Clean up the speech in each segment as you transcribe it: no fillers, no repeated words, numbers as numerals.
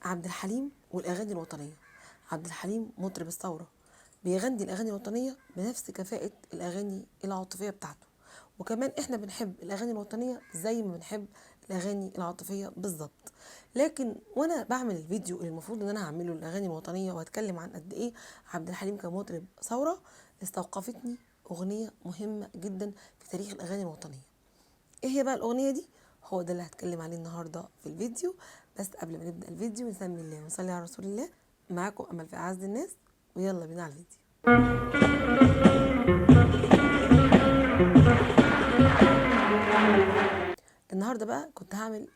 عبد الحليم والأغاني الوطنية. عبد الحليم مطرب الثورة، بيغني الأغاني الوطنية بنفس كفاءة الأغاني العاطفية بتاعته، وكمان احنا بنحب الأغاني الوطنية زي ما بنحب الأغاني العاطفية بالظبط. لكن وانا بعمل الفيديو اللي المفروض ان انا هعمله الأغاني الوطنية وهتكلم عن قد ايه عبد الحليم كمطرب ثورة، استوقفتني أغنية مهمة جدا في تاريخ الأغاني الوطنية. ايه هي بقى الأغنية دي؟ هو ده اللي هتكلم عليه النهارده في الفيديو. بس قبل ما نبدأ الفيديو نسمي الله ونصلي على رسول الله. معاكم أمل في أعز الناس، ويلا بينا على الفيديو. النهارده بقى كنت هعمل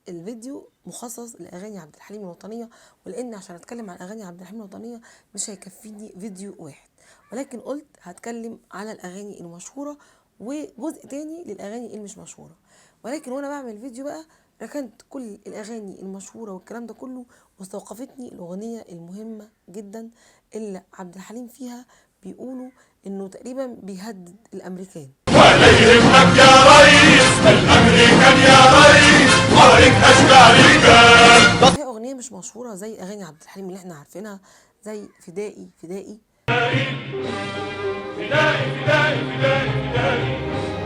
الفيديو مخصص لأغاني عبد الحليم الوطنية، ولأن عشان أتكلم عن أغاني عبد الحليم الوطنية مش هيكفيني فيديو واحد، ولكن قلت هتكلم على الأغاني المشهورة وجزء تاني للأغاني اللي مش مشهورة. ولكن وأنا بعمل الفيديو بقى ركنت كل الأغاني المشهورة والكلام ده كله، واستوقفتني الأغنية المهمة جدا اللي عبد الحليم فيها بيقولوا إنه تقريبا بيهدد الأمريكان. ولا يهمك يا ريس الامريكان يا ريس وراك اشبع رجال. هي أغنية مش مشهورة زي أغاني عبد الحليم اللي احنا عارفينها، زي فدائي فدائي فدائي فدائي فدائي فدائي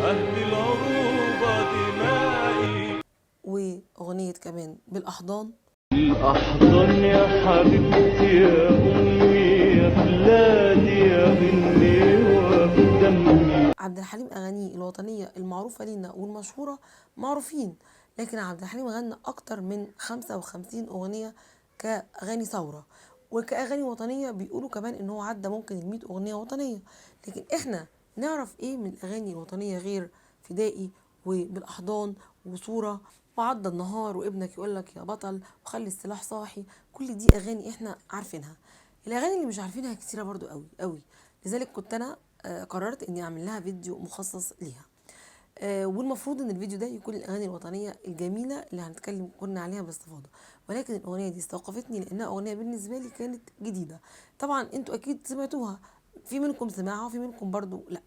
أهل العروبة دمائي. وأغنية كمان بالأحضان. الأحضان يا حبيبتي يا أمي يا بلادي يا بني وبدمي. عبد الحليم أغانيه الوطنية المعروفة لينا والمشهورة معروفين، لكن عبد الحليم غنى أكتر من 55 أغنية كأغاني ثورة، وكأغاني وطنية بيقولوا كمان إن هو عدى ممكن ال100 أغنية وطنية. لكن إحنا نعرف إيه من الأغاني الوطنية غير فدائي وبالأحضان وصورة وعدى النهار وابنك يقولك يا بطل وخلي السلاح صاحي؟ كل دي أغاني إحنا عارفينها. الأغاني اللي مش عارفينها كتيرة برضو قوي قوي، لذلك كنت أنا قررت اني اعمل لها فيديو مخصص ليها. والمفروض ان الفيديو ده يكون الاغاني الوطنيه الجميله اللي هنتكلم كنا عليها باستفاضه، ولكن الاغنيه دي استوقفتني لانها اغنيه بالنسبه لي كانت جديده. طبعا انتوا اكيد سمعتوها، في منكم سمعها وفي منكم برضو لا.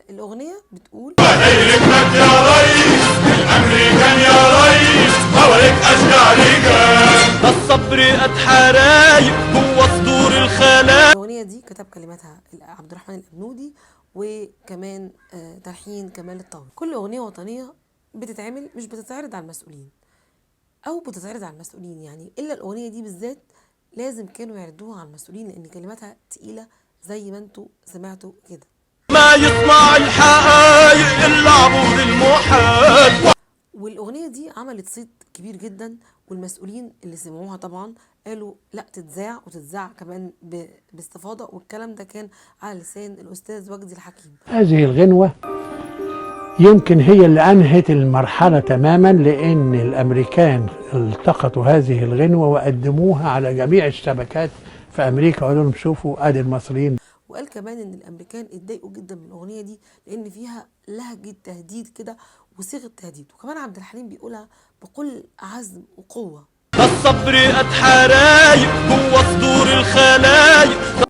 الاغنيه بتقول ولا يهمك يا ريس الامريكان يا ريس وراك اشبع رجال. ده الصبر قد حرايق جوا صدور الخلايا. الأغنية دي كتب كلماتها عبد الرحمن الأبنودي، وكمان تلحين كمال الطاوي. كل أغنية وطنية بتتعمل مش بتتعرض على المسؤولين، أو بتتعرض على المسؤولين يعني، إلا الأغنية دي بالذات لازم كانوا يعرضوها على المسؤولين لأن كلماتها تقيلة زي ما انتوا سمعتوا كده. ما يصنع الحقايق الا عبور المحال. والأغنية دي عملت صيت كبير جدا، والمسؤولين اللي سمعوها طبعا قالوا لا تتذاع، وتتذاع كمان باستفاضة، والكلام ده كان على لسان الأستاذ وجدي الحكيم. هذه الغنوة يمكن هي اللي أنهت المرحلة تماما، لأن الأمريكان التقطوا هذه الغنوة وقدموها على جميع الشبكات في أمريكا وقالوا لهم شوفوا أدي المصريين. وقال كمان ان الامريكان اتضايقوا جدا من الاغنيه دي لان فيها لهجه تهديد كده وصيغه تهديد، وكمان عبد الحليم بيقولها بكل عزم وقوه. ده الصبر قد حرايق جوا صدور الخلايق.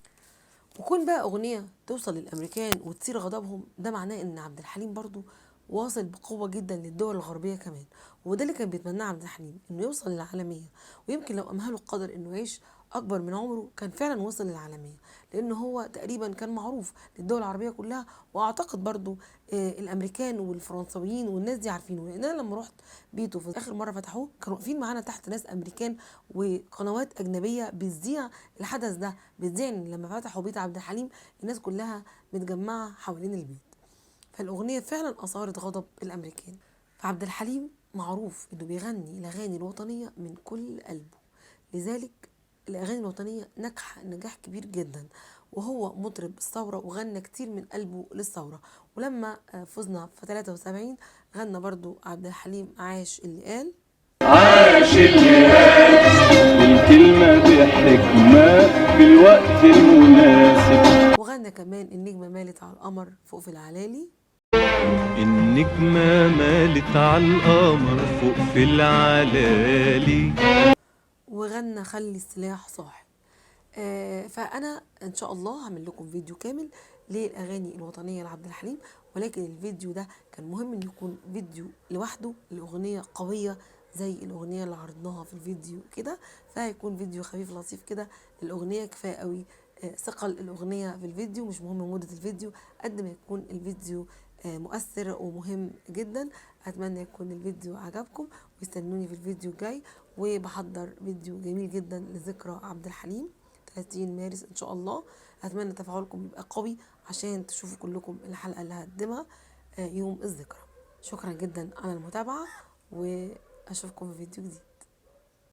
وكون بقى اغنيه توصل للامريكان وتثير غضبهم، ده معناه ان عبد الحليم برضو واصل بقوه جدا للدول الغربيه كمان، وده اللي كان بيتمناه عبد الحليم انه يوصل للعالميه. ويمكن لو امهله القدر انه يعيش اكبر من عمره كان فعلا وصل للعالميه، لان هو تقريبا كان معروف للدول العربيه كلها، واعتقد برضو الامريكان والفرنسويين والناس دي عارفينه، لان انا لما رحت بيته في اخر مره فتحوه كانوا واقفين معانا تحت ناس امريكان وقنوات اجنبيه بتذيع الحدث ده، بتذيع ان لما فتحوا بيت عبد الحليم الناس كلها متجمعه حوالين البيت. فالاغنيه فعلا اثارت غضب الامريكان. فعبد الحليم معروف انه بيغني الاغاني الوطنيه من كل قلبه، لذلك الاغاني الوطنيه نجح نجاح كبير جدا، وهو مطرب الثوره وغنى كتير من قلبه للثوره. ولما فزنا في 73 غنى برضو عبد الحليم عاش اللي قال، عاش الجهاد والكلمة بحكمة في الوقت المناسب. وغنى كمان النجمه مالت على القمر فوق في العلالي. النجمة مالت على القمر فوق في العلالي. وغنى خلي السلاح صاحي. فانا ان شاء الله هعمل لكم فيديو كامل للاغاني الوطنيه لعبد الحليم، ولكن الفيديو ده كان مهم ان يكون فيديو لوحده لاغنيه قويه زي الاغنيه اللي عرضناها في الفيديو كده. فهيكون فيديو خفيف لطيف كده للاغنيه، كفايه قوي ثقل الاغنيه في الفيديو، مش مهم مده الفيديو قد ما يكون الفيديو مؤثر ومهم جدا. اتمنى يكون الفيديو عجبكم، واستنوني في الفيديو الجاي، وبحضر فيديو جميل جدا لذكرى عبد الحليم 30 مارس ان شاء الله. اتمنى تفاعلكم يبقى قوي عشان تشوفوا كلكم الحلقه اللي هقدمها يوم الذكرى. شكرا جدا على المتابعه، واشوفكم في فيديو جديد.